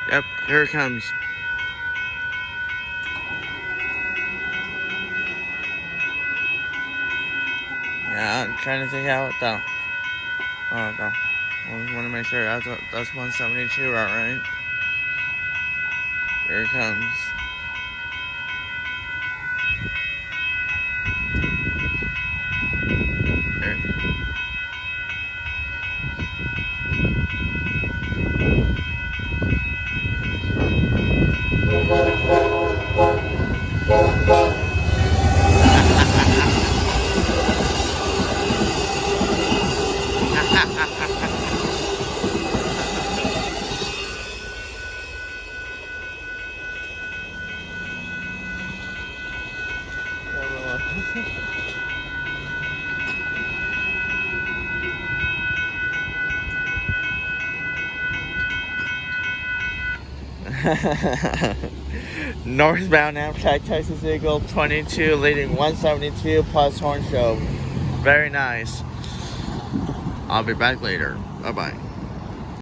Yep, here it comes. Yeah, I'm trying to think out though. Oh no. I just want to make sure that's 172 right? Here it comes. Here. Northbound Amtrak Texas Eagle 22 leading 172 plus horn show. Very nice. I'll be back later. Bye bye.